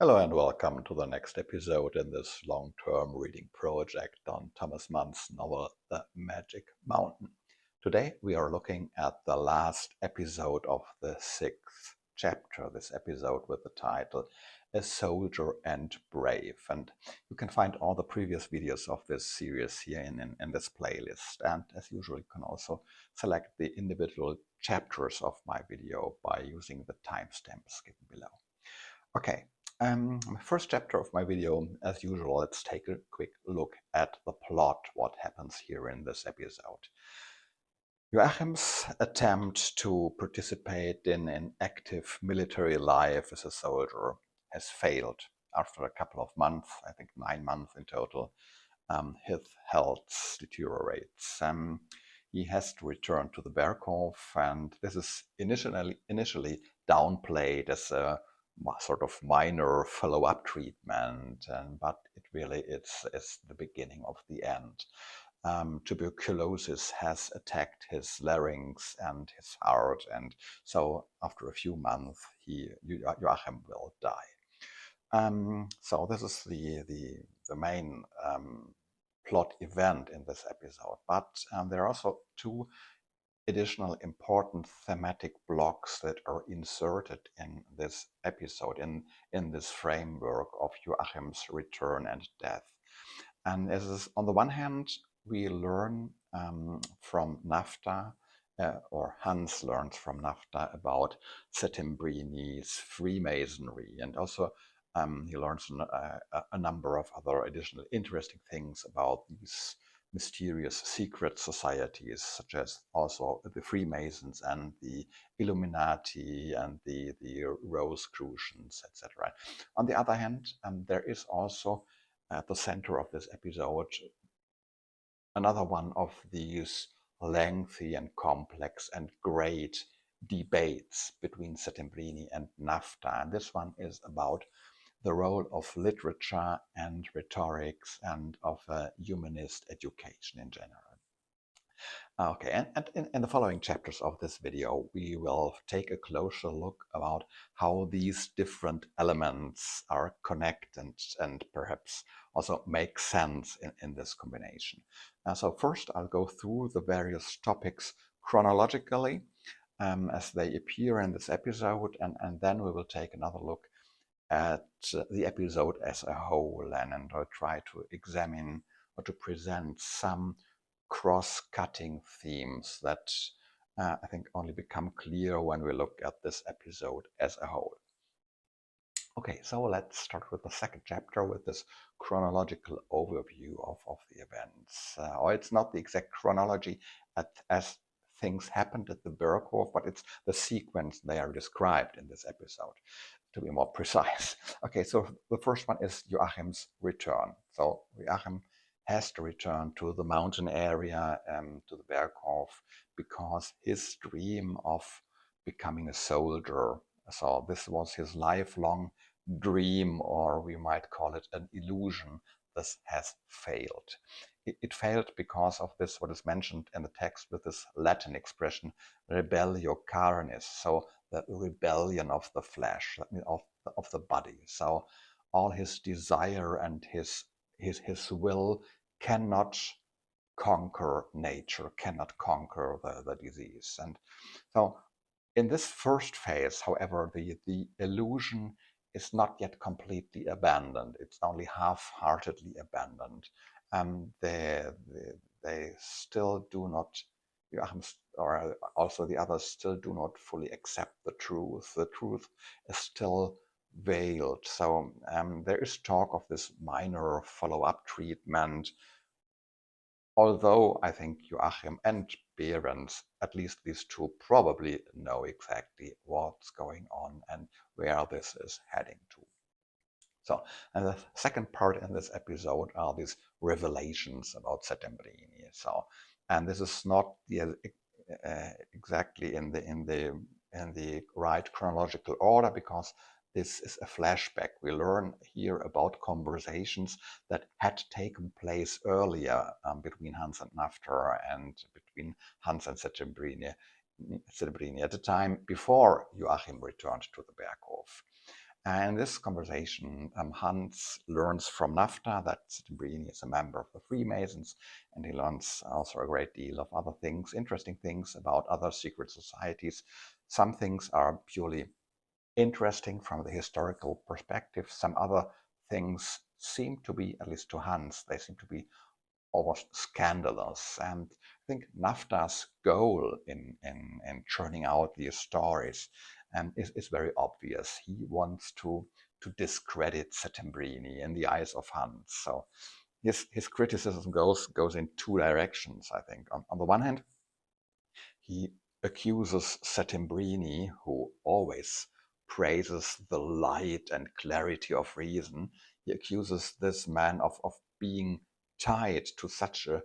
Hello and welcome to the next episode in this long-term reading project on Thomas Mann's novel The Magic Mountain. Today we are looking at the last episode of the sixth chapter, this episode with the title A Soldier and Brave. And you can find all the previous videos of this series here in this playlist. And as usual, you can also select the individual chapters of my video by using the timestamps given below. Okay, first chapter of my video, as usual, let's take a quick look at the plot, what happens here in this episode. Joachim's attempt to participate in an active military life as a soldier has failed. After a couple of months, I think 9 months in total, his health deteriorates. He has to return to the Berghof, and this is initially downplayed as a sort of minor follow-up treatment, but it really is the beginning of the end. Tuberculosis has attacked his larynx and his heart, and so after a few months, Joachim will die. So this is the main plot event in this episode, but there are also two additional important thematic blocks that are inserted in this episode, in this framework of Joachim's return and death. And as is, on the one hand, we learn from Nafta, or Hans learns from Nafta about Settembrini's Freemasonry, and also he learns a number of other additional interesting things about these mysterious secret societies, such as also the Freemasons and the Illuminati and the Rosicrucians, etc. On the other hand, there is also at the center of this episode another one of these lengthy and complex and great debates between Settembrini and Nafta. And this one is about the role of literature and rhetorics and of humanist education in general. Okay, and in the following chapters of this video, we will take a closer look about how these different elements are connected and perhaps also make sense in this combination. So first, I'll go through the various topics chronologically as they appear in this episode, and then we will take another look at the episode as a whole, and I'll try to examine or to present some cross-cutting themes that I think only become clear when we look at this episode as a whole. Okay, so let's start with the second chapter with this chronological overview of the events. Or it's not the exact chronology as things happened at the Berghof, but it's the sequence they are described in this episode, to be more precise. Okay, so the first one is Joachim's return. So Joachim has to return to the mountain area, to the Berghof, because his dream of becoming a soldier, so this was his lifelong dream, or we might call it an illusion, this has failed. It failed because of this, what is mentioned in the text with this Latin expression, rebellio carnis, so the rebellion of the flesh, of the body. So all his desire and his will cannot conquer nature, cannot conquer the disease. And so in this first phase, however, the illusion is not yet completely abandoned. It's only half-heartedly abandoned. They still do not, or also the others still do not fully accept the truth. The truth is still veiled. So there is talk of this minor follow-up treatment, although I think Joachim and Behrens, at least these two, probably know exactly what's going on and where this is heading to. So, and the second part in this episode are these revelations about Settembrini. So, and this is not exactly in the right chronological order, because this is a flashback. We learn here about conversations that had taken place earlier between Hans and Nafta and between Hans and Settembrini at the time before Joachim returned to the Berghof. And in this conversation, Hans learns from Nafta that Settembrini is a member of the Freemasons, and he learns also a great deal of other things, interesting things about other secret societies. Some things are purely interesting from the historical perspective. Some other things seem to be, at least to Hans, they seem to be almost scandalous. And I think Nafta's goal in churning out these stories is very obvious. He wants to discredit Settembrini in the eyes of Hans. So his criticism goes in two directions, I think. On the one hand, he accuses Settembrini, who always praises the light and clarity of reason. He accuses this man of being tied to such a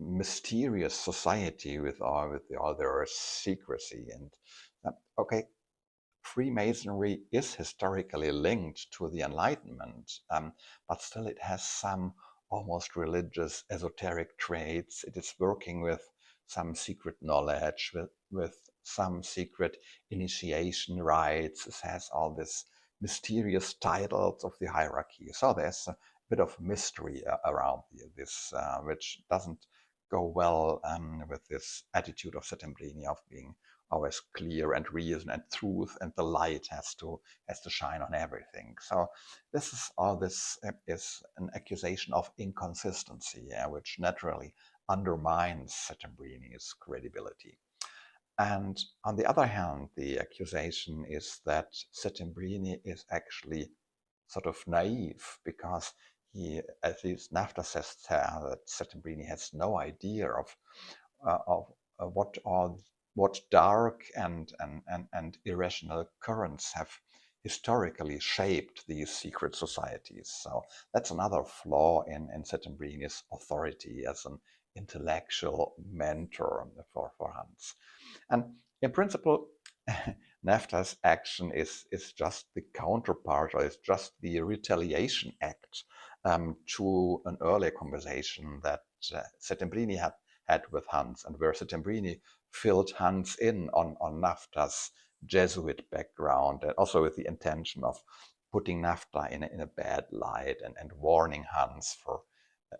mysterious society with all their secrecy. And okay, Freemasonry is historically linked to the Enlightenment, but still it has some almost religious, esoteric traits. It is working with some secret knowledge, with some secret initiation rites. It has all these mysterious titles of the hierarchy. So there's a bit of mystery around this, which doesn't go well with this attitude of Settembrini of being always clear and reason and truth, and the light has to shine on everything. So this is an accusation of inconsistency, which naturally undermines Settembrini's credibility. And on the other hand, the accusation is that Settembrini is actually sort of naive, because he, at least Nafta says that Settembrini has no idea of what dark and irrational currents have historically shaped these secret societies. So that's another flaw in Settembrini's authority as an intellectual mentor for Hans. And in principle, NAFTA's action is just the counterpart, or is just the retaliation act to an earlier conversation that Settembrini had with Hans, and where Settembrini filled Hans in on NAFTA's Jesuit background, and also with the intention of putting NAFTA in a bad light, and warning Hans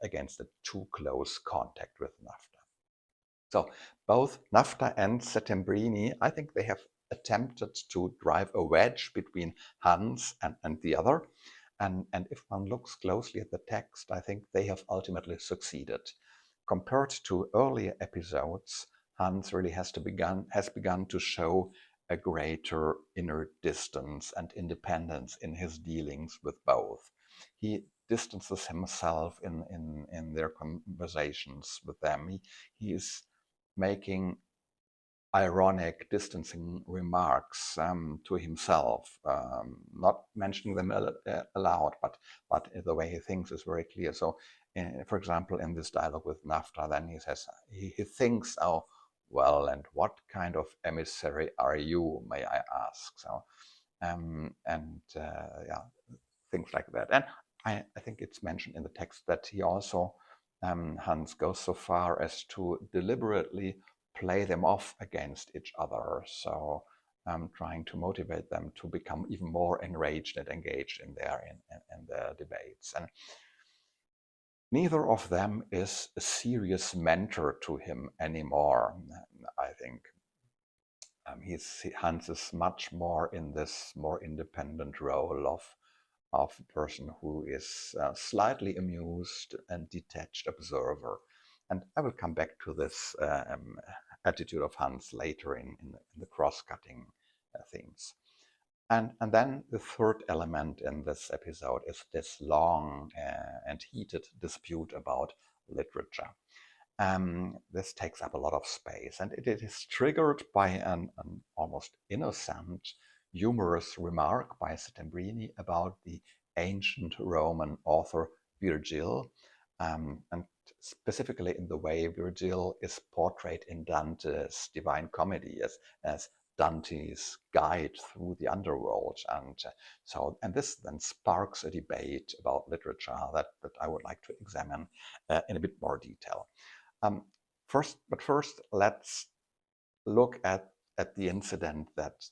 against a too close contact with NAFTA. So both Nafta and Settembrini, I think they have attempted to drive a wedge between Hans and the other. And if one looks closely at the text, I think they have ultimately succeeded. Compared to earlier episodes, Hans really has begun to show a greater inner distance and independence in his dealings with both. He distances himself in their conversations with them. He is making ironic, distancing remarks to himself, not mentioning them aloud, but the way he thinks is very clear. So, for example, in this dialogue with Nafta, then he says, he thinks, oh, well, and what kind of emissary are you, may I ask? So, yeah, things like that. And I think it's mentioned in the text that he also, Hans goes so far as to deliberately play them off against each other. So trying to motivate them to become even more enraged and engaged in their debates. And neither of them is a serious mentor to him anymore, I think. Hans is much more in this more independent role of a person who is slightly amused and detached observer. And I will come back to this attitude of Hans later in the cross-cutting themes. And then the third element in this episode is this long and heated dispute about literature. This takes up a lot of space, and it is triggered by an almost innocent, humorous remark by Settembrini about the ancient Roman author Virgil, and specifically in the way Virgil is portrayed in Dante's Divine Comedy as Dante's guide through the underworld. And this then sparks a debate about literature that I would like to examine in a bit more detail. First, let's look at at the incident that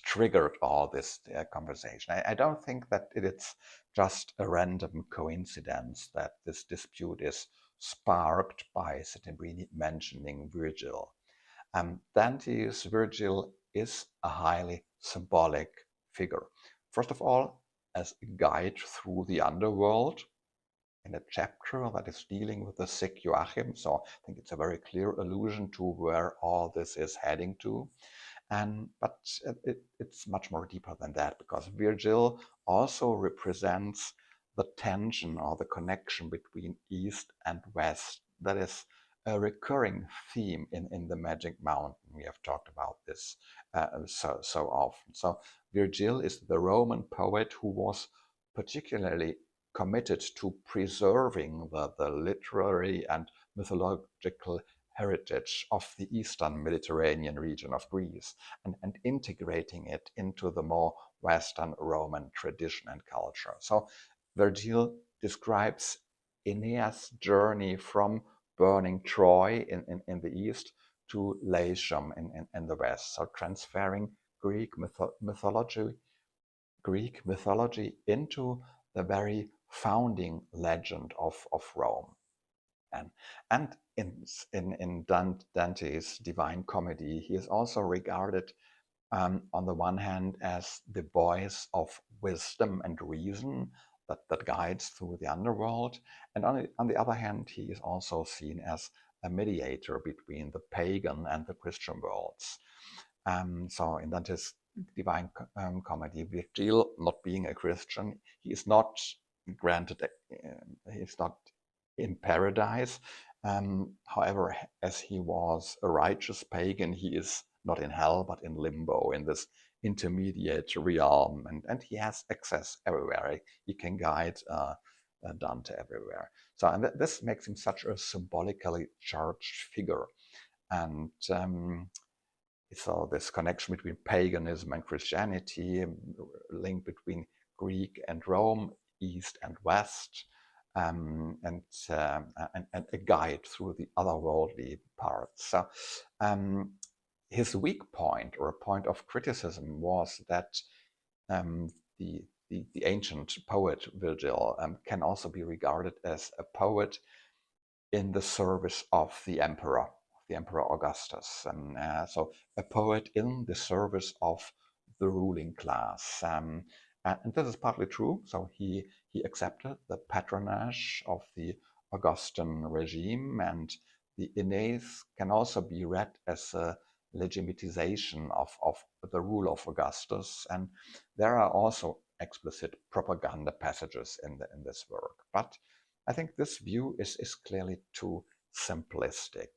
triggered all this conversation. I don't think that it's just a random coincidence that this dispute is sparked by Settembrini mentioning Virgil. Dante's Virgil is a highly symbolic figure. First of all, as a guide through the underworld, in a chapter that is dealing with the sick Joachim. So I think it's a very clear allusion to where all this is heading to. But it's much more deeper than that, because Virgil also represents the tension or the connection between East and West. That is a recurring theme in the Magic Mountain. We have talked about this so often. So Virgil is the Roman poet who was particularly committed to preserving the literary and mythological heritage of the eastern Mediterranean region of Greece and integrating it into the more Western Roman tradition and culture. So Virgil describes Aeneas' journey from burning Troy in the east to Latium in the west, so transferring Greek mythology into the very founding legend of Rome. And in Dante's Divine Comedy, he is also regarded on the one hand as the voice of wisdom and reason that guides through the underworld, and on the other hand, he is also seen as a mediator between the pagan and the Christian worlds. So in Dante's Divine Comedy, Virgil, not being a Christian, he is not granted, he is not in paradise. However, as he was a righteous pagan, he is not in hell, but in limbo, in this intermediate realm, and he has access everywhere. He can guide Dante everywhere. So, and this makes him such a symbolically charged figure. And so this connection between paganism and Christianity, link between Greek and Rome, East and West, and a guide through the otherworldly parts. So his weak point, or a point of criticism, was that the ancient poet Virgil can also be regarded as a poet in the service of the emperor Augustus. So a poet in the service of the ruling class. And this is partly true. So he accepted the patronage of the Augustan regime, and the Aeneas can also be read as a legitimization of the rule of Augustus. And there are also explicit propaganda passages in this work. But I think this view is clearly too simplistic.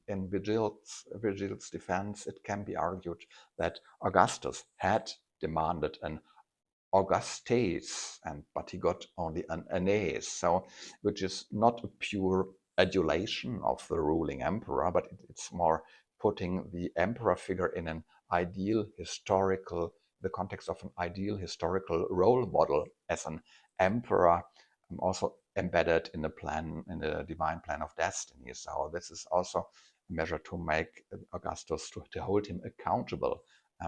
In Virgil's defense, it can be argued that Augustus had demanded an Augustes, but he got only an Aeneas, so which is not a pure adulation of the ruling emperor, but it's more putting the emperor figure in an ideal historical, the context of an ideal historical role model as an emperor, also embedded in the divine plan of destiny. So this is also a measure to make Augustus, to hold him accountable,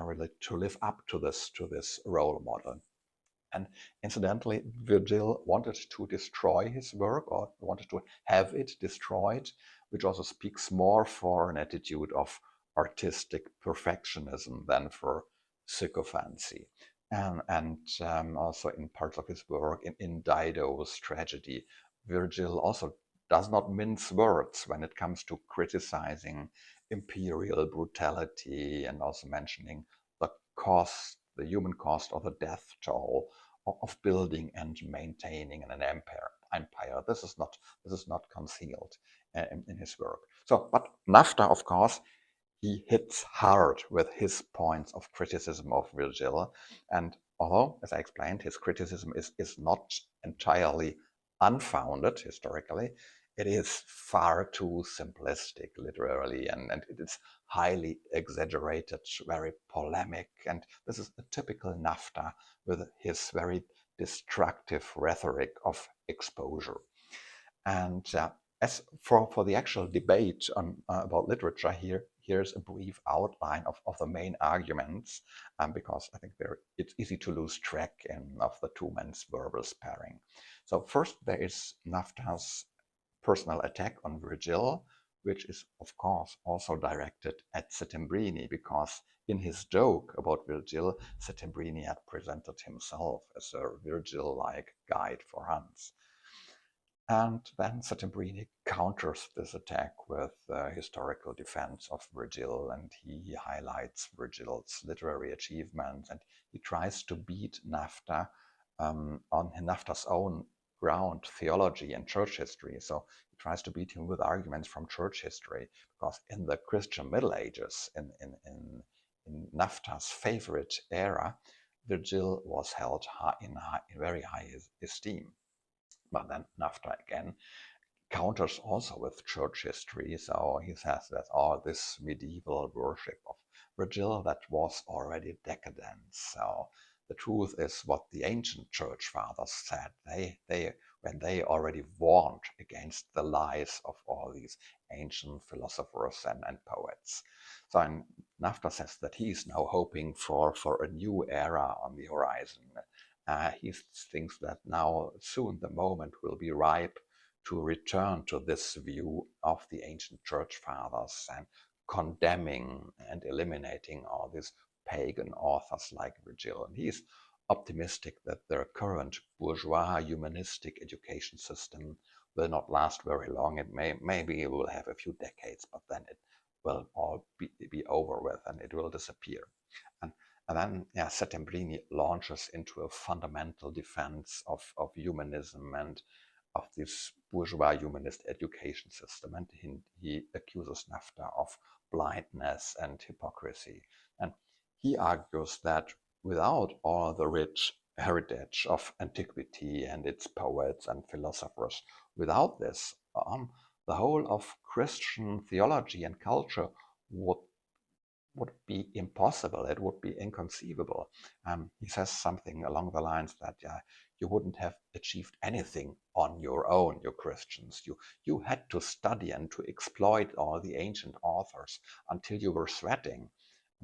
really to live up to this role model. And incidentally, Virgil wanted to destroy his work, or wanted to have it destroyed, which also speaks more for an attitude of artistic perfectionism than for sycophancy. And also in parts of his work, in Dido's tragedy, Virgil also does not mince words when it comes to criticizing imperial brutality, and also mentioning the human cost, or the death toll of building and maintaining an empire. This is not concealed in his work. So, but Nafta, of course, he hits hard with his points of criticism of Virgil. And although, as I explained, his criticism is not entirely unfounded historically, it is far too simplistic literally, and it is highly exaggerated, very polemic. And this is a typical Nafta with his very destructive rhetoric of exposure. And as for the actual debate about literature here here's a brief outline of the main arguments, because I think it's easy to lose track of the two men's verbal sparring. So first, there is Nafta's personal attack on Virgil, which is, of course, also directed at Settembrini, because in his joke about Virgil, Settembrini had presented himself as a Virgil-like guide for Hans. And then Settembrini counters this attack with historical defense of Virgil, and he highlights Virgil's literary achievements, and he tries to beat Nafta on Nafta's own ground, theology and church history. So he tries to beat him with arguments from church history, because in the Christian Middle Ages, in Nafta's favorite era, Virgil was held in very high esteem. But then Nafta again counters also with church history. So he says that all this medieval worship of Virgil, that was already decadent. So the truth is what the ancient church fathers said. When they already warned against the lies of all these ancient philosophers and poets. So Nafta says that he's now hoping for a new era on the horizon. He thinks that now soon the moment will be ripe to return to this view of the ancient church fathers and condemning and eliminating all these pagan authors like Virgil. And he's optimistic that their current bourgeois humanistic education system will not last very long. Maybe it will have a few decades, but then it will all be over with and it will disappear. And then Settembrini launches into a fundamental defense of humanism and of this bourgeois humanist education system. And he accuses Nafta of blindness and hypocrisy. And he argues that without all the rich heritage of antiquity and its poets and philosophers, without this, the whole of Christian theology and culture would be impossible. It would be inconceivable. He says something along the lines that you wouldn't have achieved anything on your own, you Christians. You had to study and to exploit all the ancient authors until you were sweating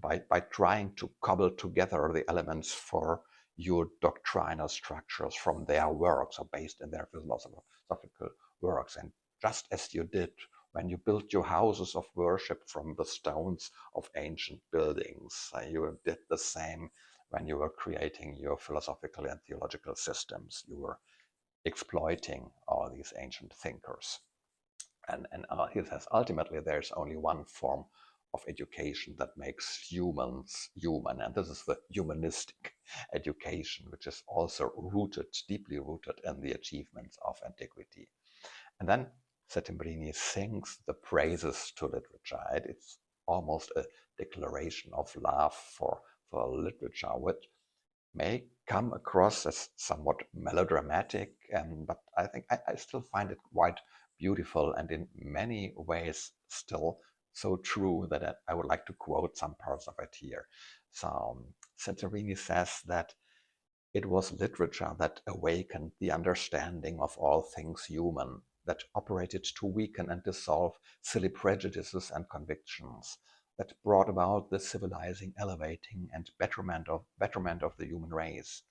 by trying to cobble together the elements for your doctrinal structures from their works or based in their philosophical works. And just as you did when you built your houses of worship from the stones of ancient buildings. You did the same when you were creating your philosophical and theological systems. You were exploiting all these ancient thinkers. And he says ultimately there's only one form of education that makes humans human, and this is the humanistic education, which is also deeply rooted in the achievements of antiquity. And then Settembrini sings the praises to literature. It's almost a declaration of love for literature, which may come across as somewhat melodramatic, but I think I still find it quite beautiful and in many ways still so true that I would like to quote some parts of it here. So Settembrini says that it was literature that awakened the understanding of all things human, that operated to weaken and dissolve silly prejudices and convictions, that brought about the civilizing, elevating, and betterment of the human race,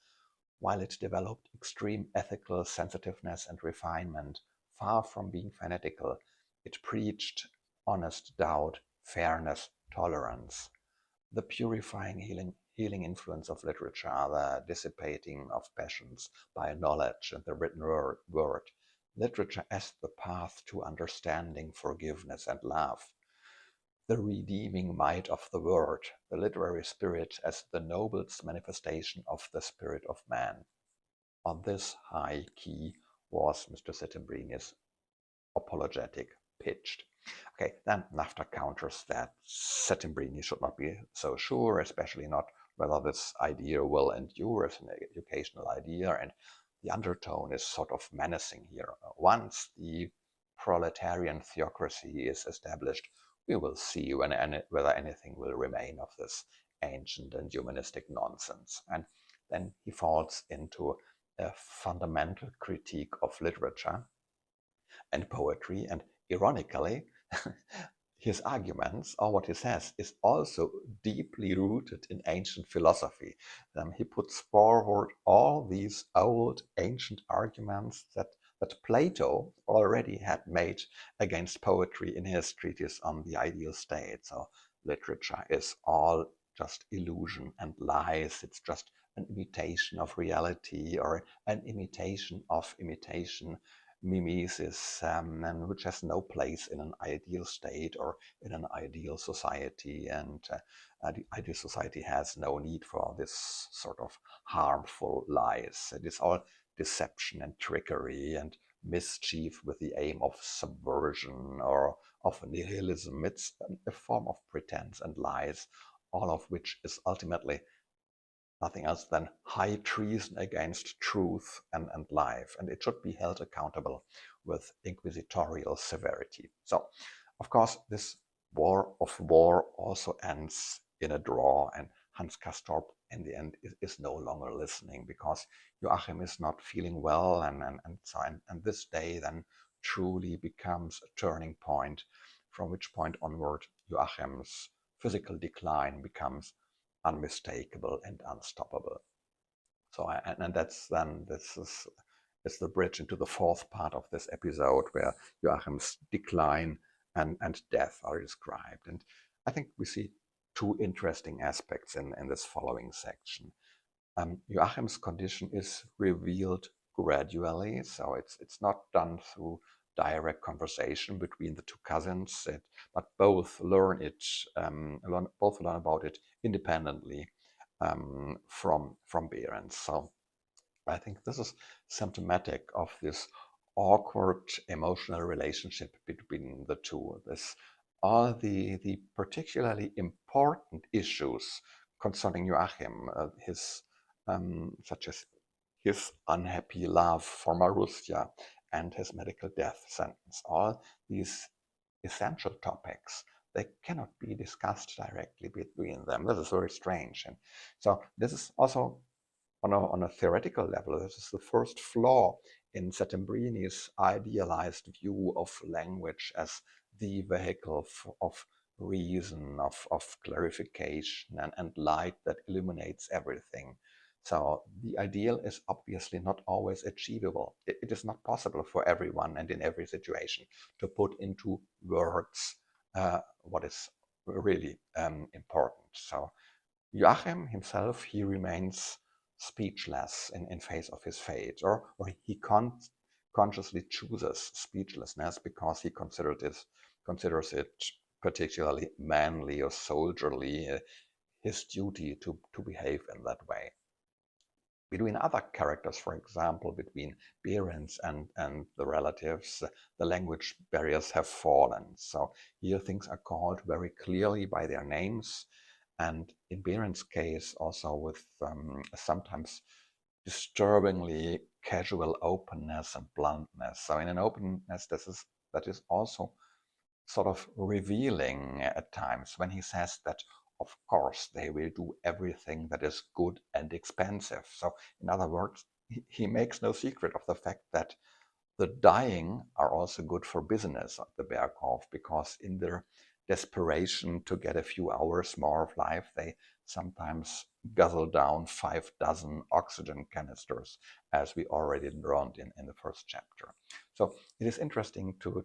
while it developed extreme ethical sensitiveness and refinement. Far from being fanatical, it preached honest doubt, fairness, tolerance. The purifying, healing influence of literature, the dissipating of passions by knowledge and the written word, literature as the path to understanding, forgiveness, and love, the redeeming might of the word, the literary spirit as the noblest manifestation of the spirit of man. On this high key was Mr. Settembrini's apologetic pitched. Okay, then Nafta counters that Settembrini should not be so sure, especially not whether this idea will endure as an educational idea, and the undertone is sort of menacing here. Once the proletarian theocracy is established, we will see whether anything will remain of this ancient and humanistic nonsense. And then he falls into a fundamental critique of literature and poetry, and ironically, his arguments, or what he says, is also deeply rooted in ancient philosophy. He puts forward all these old ancient arguments that Plato already had made against poetry in his treatise on the ideal state. So literature is all just illusion and lies. It's just an imitation of reality, or an imitation of imitation, mimesis, and which has no place in an ideal state or in an ideal society. And the ideal society has no need for this sort of harmful lies. It is all deception and trickery and mischief with the aim of subversion or of nihilism. It's a form of pretense and lies, all of which is ultimately nothing else than high treason against truth and life, and it should be held accountable with inquisitorial severity. So, of course, this war of war also ends in a draw, and Hans Castorp in the end is no longer listening, because Joachim is not feeling well, and this day then truly becomes a turning point, from which point onward Joachim's physical decline becomes unmistakable and unstoppable. So, and that's then this is the bridge into the fourth part of this episode, where Joachim's decline and death are described. And I think we see two interesting aspects in this following section. Joachim's condition is revealed gradually, so it's not done through direct conversation between the two cousins, but both learn about it independently from Behrens. So I think this is symptomatic of this awkward emotional relationship between the two. This all the particularly important issues concerning Joachim, his such as his unhappy love for Marussia and his medical death sentence. All these essential topics, they cannot be discussed directly between them. This is very strange. And so this is also on a theoretical level, this is the first flaw in Settembrini's idealized view of language as the vehicle of reason, of clarification and light that illuminates everything. So the ideal is obviously not always achievable. It is not possible for everyone and in every situation to put into words what is really important. So Joachim himself, he remains speechless in face of his fate, or he consciously chooses speechlessness because he considers it particularly manly or soldierly, his duty to behave in that way. Between other characters, for example, between Behrens and the relatives, the language barriers have fallen. So here things are called very clearly by their names, and in Behrens' case also with sometimes disturbingly casual openness and bluntness. So in an openness that is also sort of revealing at times, when he says that of course they will do everything that is good and expensive. So in other words, he makes no secret of the fact that the dying are also good for business at the Berghof, because in their desperation to get a few hours more of life, they sometimes guzzle down 6 oxygen canisters, as we already learned in the first chapter. So it is interesting to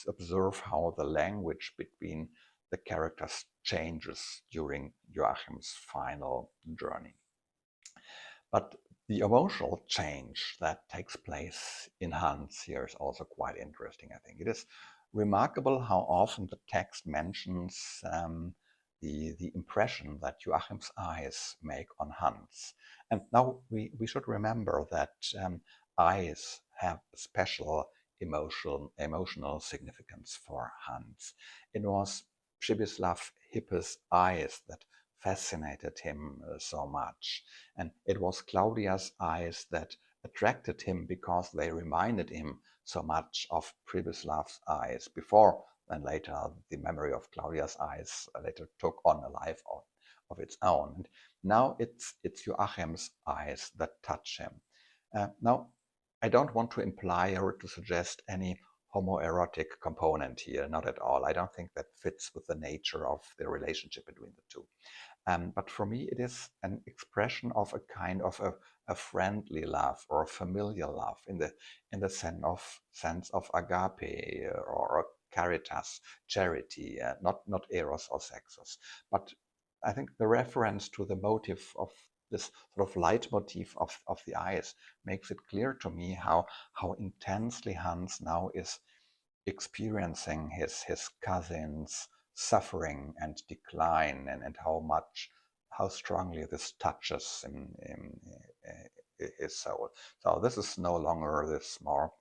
observe how the language between the characters changes during Joachim's final journey. But the emotional change that takes place in Hans here is also quite interesting, I think. It is remarkable how often the text mentions the impression that Joachim's eyes make on Hans. And now we should remember that eyes have a special emotional significance for Hans. It was Přibyslav Hippe's eyes that fascinated him so much. And it was Claudia's eyes that attracted him because they reminded him so much of Přibyslav's eyes before. And later, the memory of Claudia's eyes later took on a life of its own. And now it's Joachim's eyes that touch him. Now, I don't want to imply or to suggest any homoerotic component here, not at all. I don't think that fits with the nature of the relationship between the two. But for me, it is an expression of a kind of a friendly love or a familial love in the sense of agape or caritas, charity, not eros or sexus. But I think the reference to the motive of this sort of leitmotif of the eyes makes it clear to me how intensely Hans now is experiencing his cousin's suffering and decline, and how strongly this touches his soul. So this is no longer this more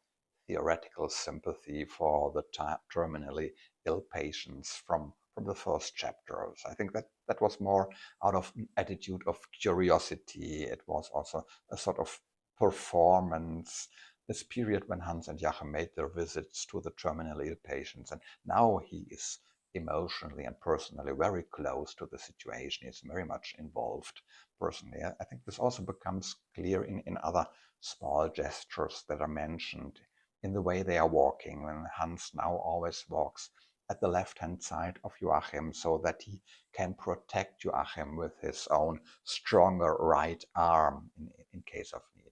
theoretical sympathy for the terminally ill patients from the first chapters. I think that was more out of an attitude of curiosity. It was also a sort of performance, this period when Hans and Joachim made their visits to the terminally ill patients. And now he is emotionally and personally very close to the situation. He's very much involved personally. I think this also becomes clear in other small gestures that are mentioned in the way they are walking, when Hans now always walks at the left-hand side of Joachim so that he can protect Joachim with his own stronger right arm in case of need.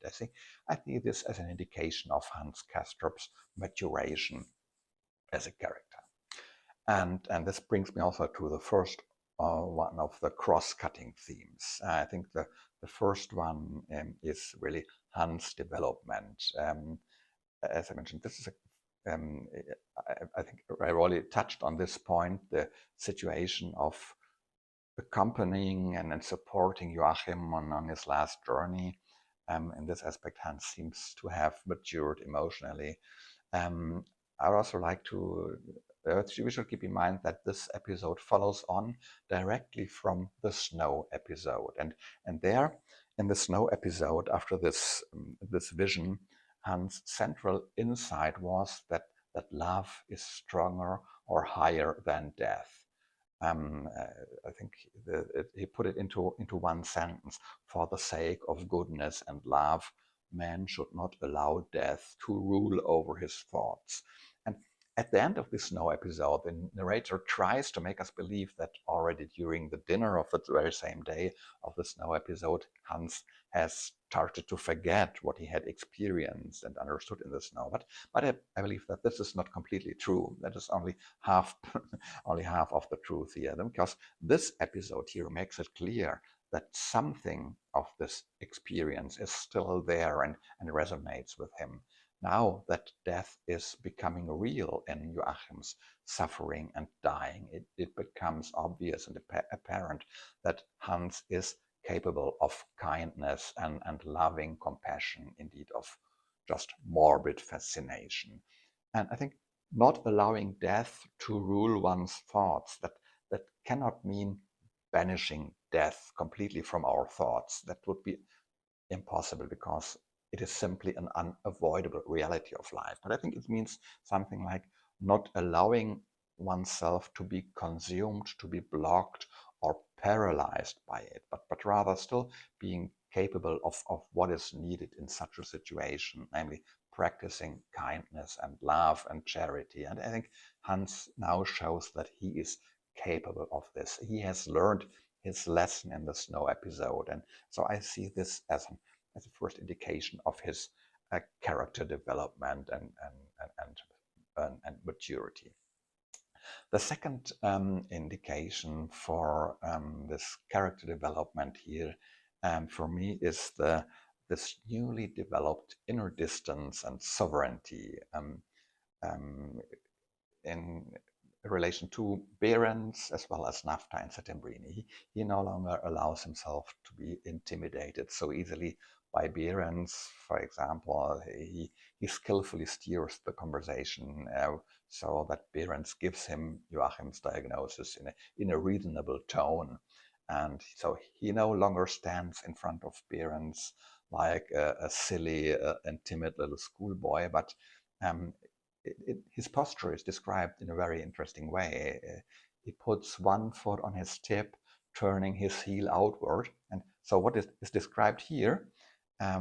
I see this as an indication of Hans Kastrup's maturation as a character. And this brings me also to the first one of the cross-cutting themes. I think the first one is really Hans' development. As I mentioned, this is I think I already touched on this point, the situation of accompanying and supporting Joachim on his last journey. In this aspect, Hans seems to have matured emotionally. I would also like to, we should keep in mind that this episode follows on directly from the snow episode. And there, in the snow episode, after this vision, Hans' central insight was that love is stronger or higher than death. I think he put it into one sentence: for the sake of goodness and love, man should not allow death to rule over his thoughts. And at the end of this snow episode, the narrator tries to make us believe that already during the dinner of the very same day of the snow episode, Hans has started to forget what he had experienced and understood in the snow. But I believe that this is not completely true. That is only half of the truth here, because this episode here makes it clear that something of this experience is still there and resonates with him. Now that death is becoming real in Joachim's suffering and dying, it becomes obvious and apparent that Hans is capable of kindness and loving compassion, indeed of just morbid fascination. And I think not allowing death to rule one's thoughts, that cannot mean banishing death completely from our thoughts. That would be impossible, because it is simply an unavoidable reality of life. But I think it means something like not allowing oneself to be consumed, to be blocked or paralyzed by it, but rather still being capable of what is needed in such a situation, namely practicing kindness and love and charity. And I think Hans now shows that he is capable of this. He has learned his lesson in the snow episode. And so I see this as a first indication of his character development and maturity. The second indication for this character development here, for me, is this newly developed inner distance and sovereignty in relation to Behrens as well as Nafta and Settembrini. He no longer allows himself to be intimidated so easily by Behrens. For example, he skillfully steers the conversation so that Behrens gives him Joachim's diagnosis in a reasonable tone. And so he no longer stands in front of Behrens like a silly and timid little schoolboy, but his posture is described in a very interesting way. He puts one foot on his tip, turning his heel outward. And so what is described here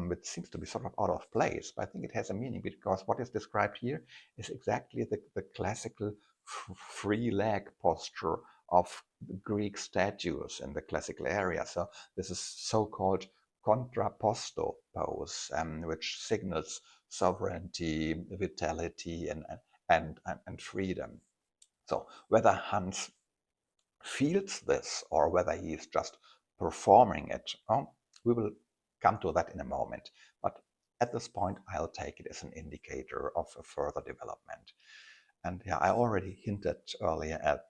which seems to be sort of out of place, but I think it has a meaning because what is described here is exactly the classical free leg posture of Greek statues in the classical area. So this is so-called contrapposto pose, which signals sovereignty, vitality, and freedom. So whether Hans feels this or whether he is just performing it, we will come to that in a moment. But at this point, I'll take it as an indicator of a further development. And yeah, I already hinted earlier at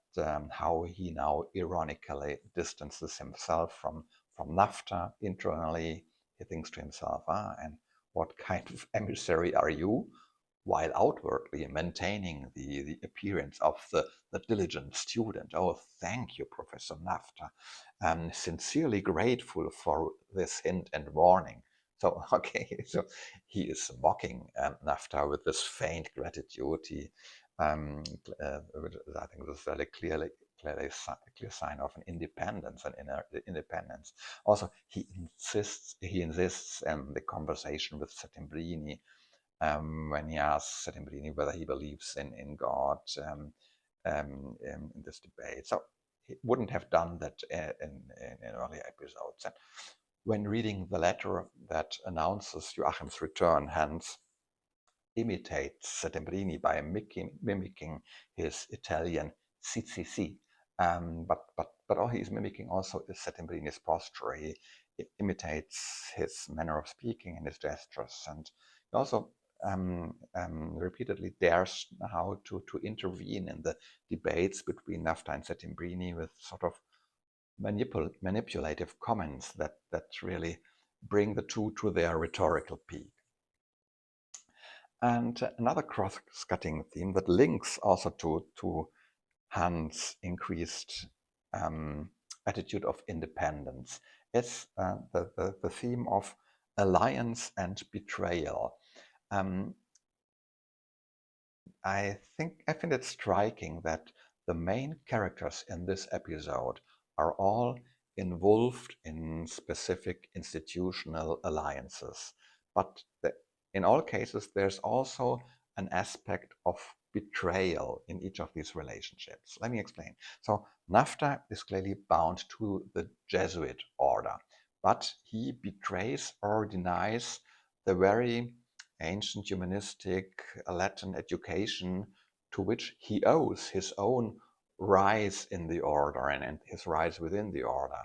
how he now ironically distances himself from NAFTA internally. He thinks to himself, and what kind of emissary are you? While outwardly maintaining the appearance of the diligent student. Oh, thank you, Professor NAFTA. I'm sincerely grateful for this hint and warning. So, okay, so he is mocking NAFTA with this faint gratitude. I think this is very clearly a clear sign of an independence and inner independence. Also, he insists in the conversation with Settembrini when he asks Settembrini whether he believes in God in this debate. So he wouldn't have done that in earlier episodes. And when reading the letter that announces Joachim's return, Hans imitates Settembrini by mimicking his Italian CCC. But all he is mimicking also is Settembrini's posture. He imitates his manner of speaking and his gestures, and he also repeatedly dares how to intervene in the debates between NAFTA and Settembrini with sort of manipulative comments that really bring the two to their rhetorical peak. And another cross-cutting theme that links also to Hans' increased attitude of independence is the theme of alliance and betrayal. I find it striking that the main characters in this episode are all involved in specific institutional alliances, but in all cases there's also an aspect of betrayal in each of these relationships. Let me explain. So NAFTA is clearly bound to the Jesuit order, but he betrays or denies the very ancient humanistic Latin education to which he owes his own rise in the order and his rise within the order.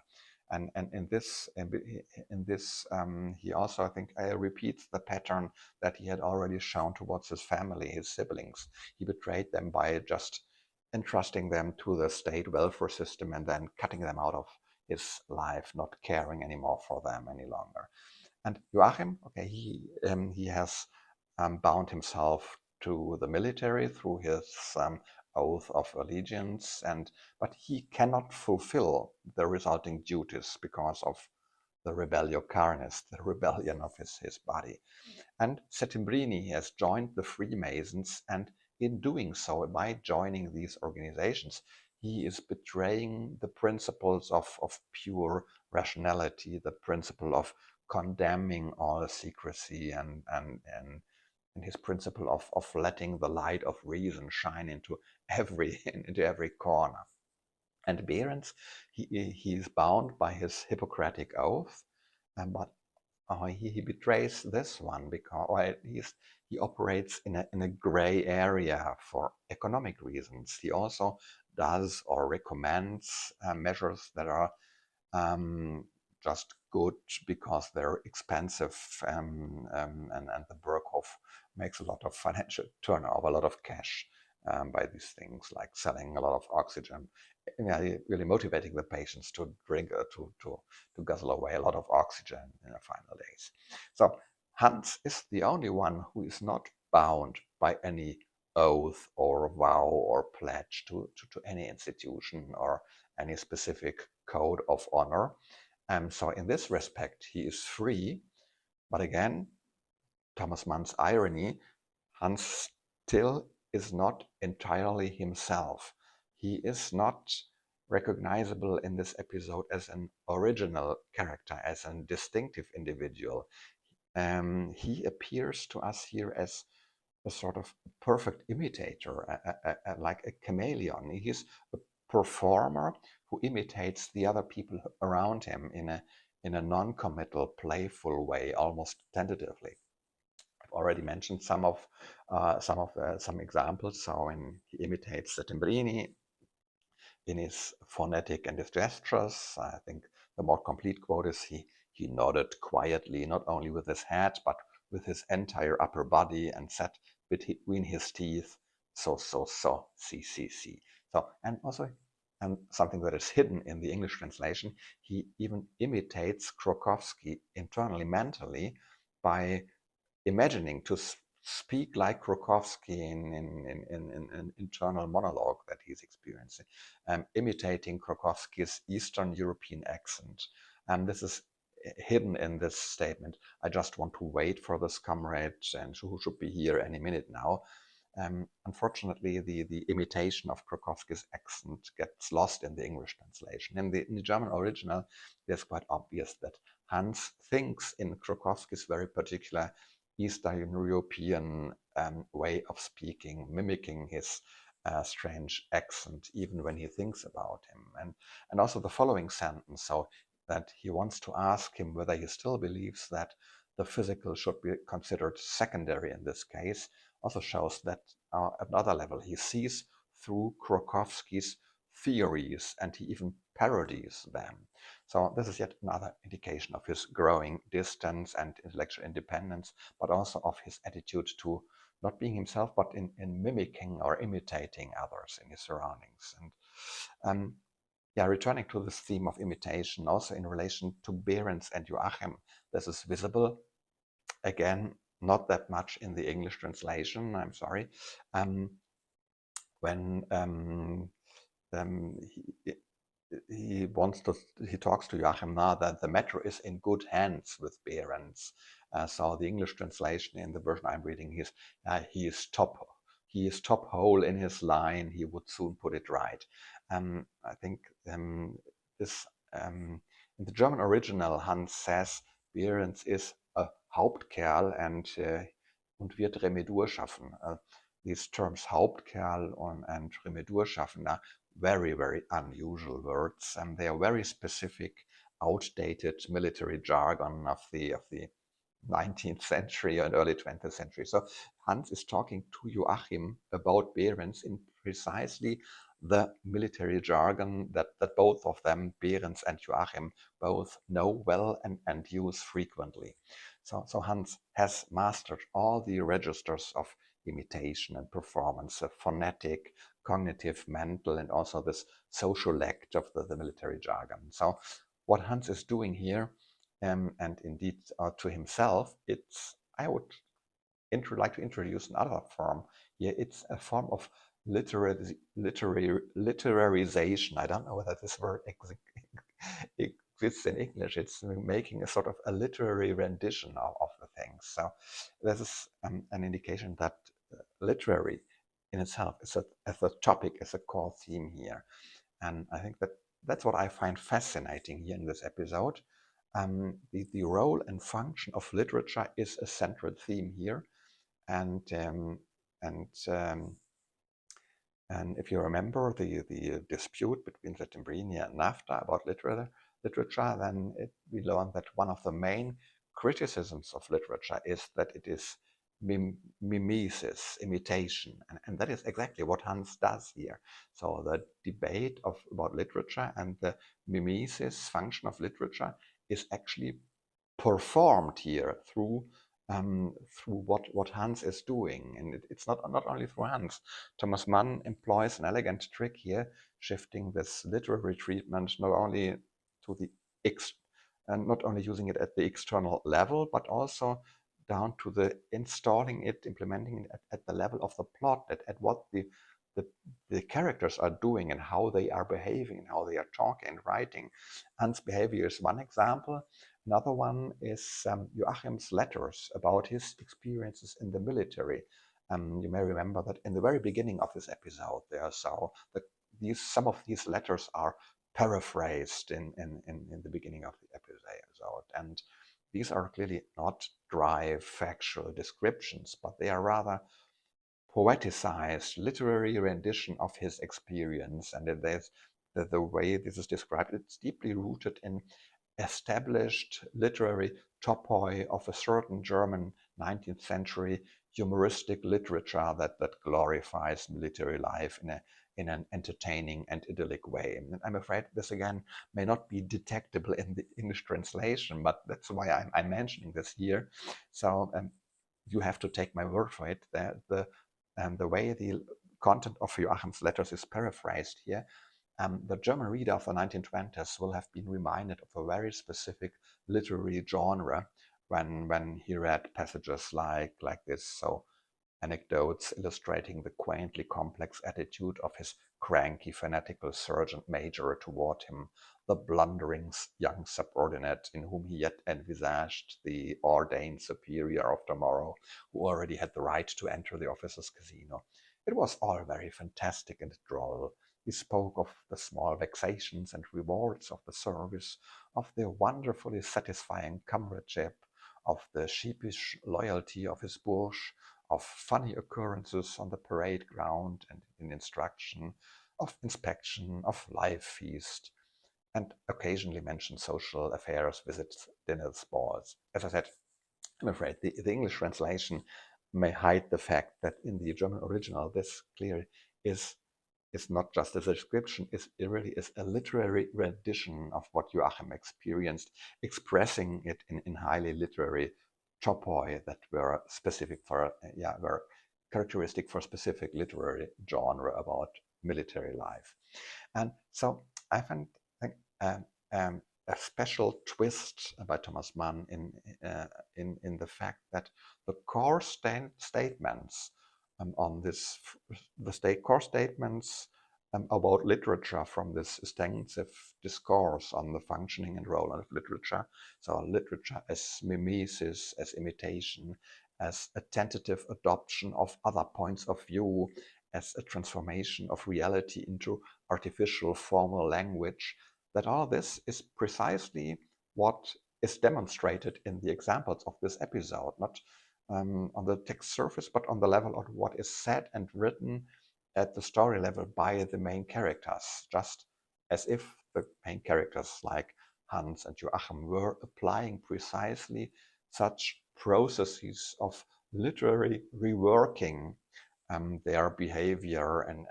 And in this, he also, I think, repeats the pattern that he had already shown towards his family, his siblings. He betrayed them by just entrusting them to the state welfare system and then cutting them out of his life, not caring anymore for them any longer. And Joachim, okay, he has bound himself to the military through his oath of allegiance, but he cannot fulfill the resulting duties because of the rebellio carnis, the rebellion of his body. And Settembrini has joined the Freemasons, and in doing so, by joining these organizations, he is betraying the principles of pure rationality, the principle of condemning all secrecy and his principle of letting the light of reason shine into every corner. And Behrens, he is bound by his Hippocratic oath, but he betrays this one because, or at least he operates in a gray area for economic reasons. He also does or recommends measures that are just good because they're expensive, and the Berghof makes a lot of financial turnover, a lot of cash by these things, like selling a lot of oxygen, really motivating the patients to drink, to guzzle away a lot of oxygen in the final days. So Hans is the only one who is not bound by any oath or vow or pledge to any institution or any specific code of honor. So in this respect, he is free. But again, Thomas Mann's irony, Hans still is not entirely himself. He is not recognizable in this episode as an original character, as a distinctive individual. he appears to us here as a sort of perfect imitator, like a chameleon. He's a performer who imitates the other people around him in a non-committal, playful way, almost tentatively. I've already mentioned some examples. So he imitates Settembrini in his phonetic and his gestures. I think the more complete quote is he nodded quietly, not only with his head, but with his entire upper body, and said between his teeth, so, see. So, and also, and something that is hidden in the English translation, he even imitates Krokowski internally, mentally, by imagining to speak like Krokowski in an internal monologue that he's experiencing, imitating Krokowski's Eastern European accent. And this is hidden in this statement. I just want to wait for this comrade, and who should be here any minute now. Unfortunately, the imitation of Krokowski's accent gets lost in the English translation. In the German original, it's quite obvious that Hans thinks in Krokowski's very particular Eastern European way of speaking, mimicking his strange accent, even when he thinks about him. And also the following sentence, so that he wants to ask him whether he still believes that the physical should be considered secondary in this case, also shows that at another level he sees through Krokowski's theories, and he even parodies them. So this is yet another indication of his growing distance and intellectual independence, but also of his attitude to not being himself, but in mimicking or imitating others in his surroundings. And yeah, returning to this theme of imitation, also in relation to Behrens and Joachim, this is visible. Again, not that much in the English translation, I'm sorry. When he talks to Joachim now that the matter is in good hands with Behrens. So the English translation in the version I'm reading is he is top hole in his line. He would soon put it right. I think this in the German original, Hans says Behrens is a Hauptkerl und wird Remedur schaffen. These terms Hauptkerl and Remedur schaffen are very, very unusual words, and they are very specific, outdated military jargon of the 19th century and early 20th century. So Hans is talking to Joachim about Behrens in precisely the military jargon that both of them, Behrens and Joachim, both know well and use frequently. So Hans has mastered all the registers of imitation and performance, phonetic, cognitive, mental, and also this social lect of the military jargon. So what Hans is doing here, and indeed to himself, I would like to introduce another form here. It's a form of literarization. I don't know whether this word exists in English. It's making a sort of a literary rendition of the things. So this is an indication that literary in itself is as a topic, as a core theme here. And I think that's what I find fascinating here in this episode. The role and function of literature is a central theme here. And if you remember the dispute between Settembrini and NAFTA about literature, then we learned that one of the main criticisms of literature is that it is mimesis, imitation, and that is exactly what Hans does here. So the debate about literature and the mimesis function of literature is actually performed here through what Hans is doing, and it's not only through Hans. Thomas Mann employs an elegant trick here, shifting this literary treatment not only to the and not only using it at the external level, but also down to the implementing it at the level of the plot, at what the characters are doing and how they are behaving and how they are talking and writing. Hans' behavior is one example. Another one is Joachim's letters about his experiences in the military. You may remember that in the very beginning of this episode, some of these letters are paraphrased in the beginning of the episode, these are clearly not dry factual descriptions, but they are rather poeticized literary rendition of his experience. And there's the way this is described, it's deeply rooted in established literary topoi of a certain German 19th century humoristic literature that glorifies military life in an entertaining and idyllic way. And I'm afraid this again may not be detectable in the English translation, but that's why I'm mentioning this here. So you have to take my word for it. The way the content of Joachim's letters is paraphrased here, the German reader of the 1920s will have been reminded of a very specific literary genre when he read passages like this. So anecdotes illustrating the quaintly complex attitude of his cranky, fanatical sergeant major toward him, the blundering young subordinate in whom he yet envisaged the ordained superior of tomorrow, who already had the right to enter the officers' casino. It was all very fantastic and droll. He spoke of the small vexations and rewards of the service, of the wonderfully satisfying comradeship, of the sheepish loyalty of his bourge, of funny occurrences on the parade ground and in instruction, of inspection, of live feast, and occasionally mentioned social affairs, visits, dinners, balls. As I said, I'm afraid the English translation may hide the fact that in the German original, this clearly is not just a description, it really is a literary rendition of what Joachim experienced, expressing it in highly literary topoi that were specific for, were characteristic for specific literary genre about military life. And so I find a special twist by Thomas Mann in the fact that the core statements on this, core statements about literature from this extensive discourse on the functioning and role of literature. So literature as mimesis, as imitation, as a tentative adoption of other points of view, as a transformation of reality into artificial formal language, that all this is precisely what is demonstrated in the examples of this episode, not on the text surface, but on the level of what is said and written at the story level by the main characters, just as if the main characters like Hans and Joachim were applying precisely such processes of literary reworking their behavior and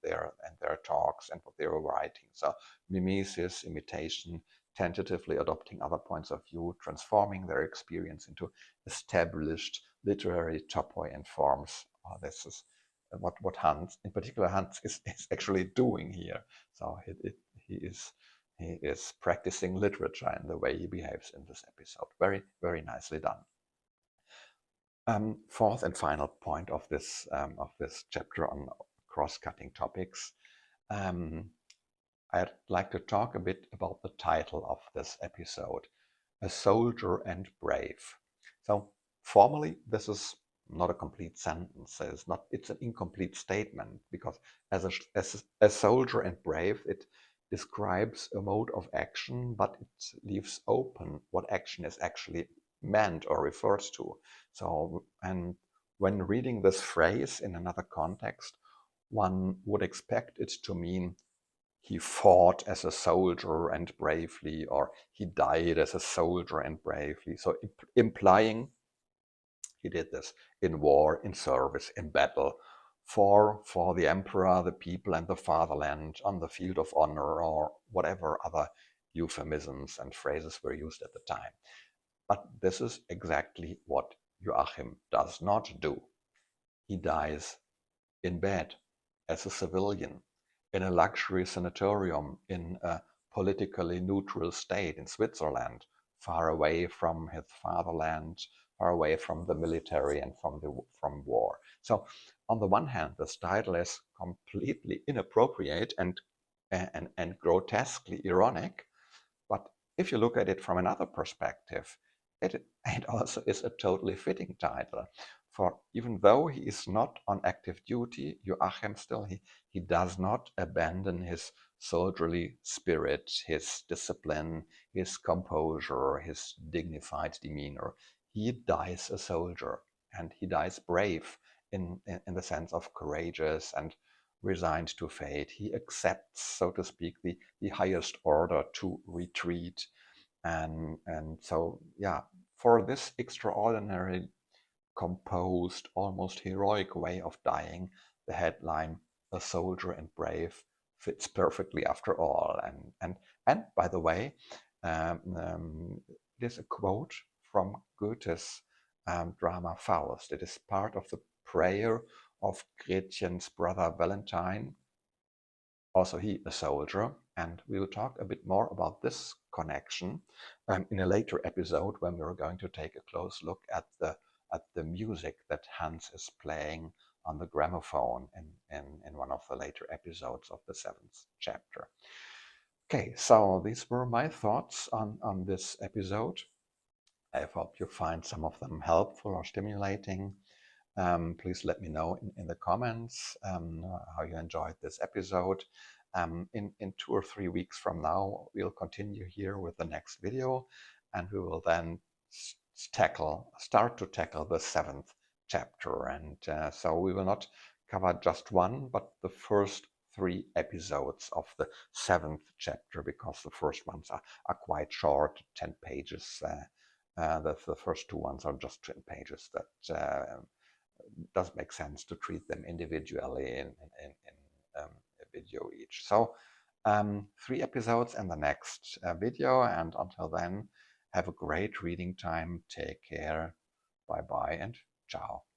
their talks and what they were writing. So mimesis, imitation, tentatively adopting other points of view, transforming their experience into established literary topoi and forms. This is what Hans, in particular Hans, is actually doing here. So he is practicing literature in the way he behaves in this episode. Very, very nicely done. Fourth and final point of this chapter on cross-cutting topics, I'd like to talk a bit about the title of this episode, A Soldier and Brave. So formally, this is not a complete sentence. It's an incomplete statement, because as a soldier and brave, it describes a mode of action, but it leaves open what action is actually meant or refers to. So, and when reading this phrase in another context, one would expect it to mean he fought as a soldier and bravely, or he died as a soldier and bravely. So implying he did this in war, in service, in battle, for the emperor, the people, and the fatherland, on the field of honor, or whatever other euphemisms and phrases were used at the time. But this is exactly what Joachim does not do. He dies in bed as a civilian, in a luxury sanatorium, in a politically neutral state in Switzerland, far away from his fatherland, far away from the military and from war. So on the one hand, this title is completely inappropriate and grotesquely ironic, but if you look at it from another perspective, it also is a totally fitting title. For even though he is not on active duty, Joachim still, he does not abandon his soldierly spirit, his discipline, his composure, his dignified demeanor. He dies a soldier, and he dies brave in the sense of courageous and resigned to fate. He accepts, so to speak, the highest order to retreat. And so, yeah, for this extraordinary, composed, almost heroic way of dying, the headline, "A Soldier and Brave," fits perfectly after all. And by the way, it is a quote from Goethe's drama Faust. It is part of the prayer of Gretchen's brother Valentine, also he a soldier, and we will talk a bit more about this connection in a later episode when we're going to take a close look at the music that Hans is playing on the gramophone in one of the later episodes of the 7th chapter. Okay, so these were my thoughts on this episode. I hope you find some of them helpful or stimulating. Please let me know in the comments how you enjoyed this episode. In 2 or 3 weeks from now, we'll continue here with the next video, and we will then start to tackle the 7th chapter. And so we will not cover just one, but the first 3 episodes of the 7th chapter, because the first ones are quite short, 10 pages. The first 2 ones are just 10 pages. That does make sense to treat them individually in a video each. So 3 episodes in the next video, and until then, have a great reading time. Take care. Bye bye and ciao.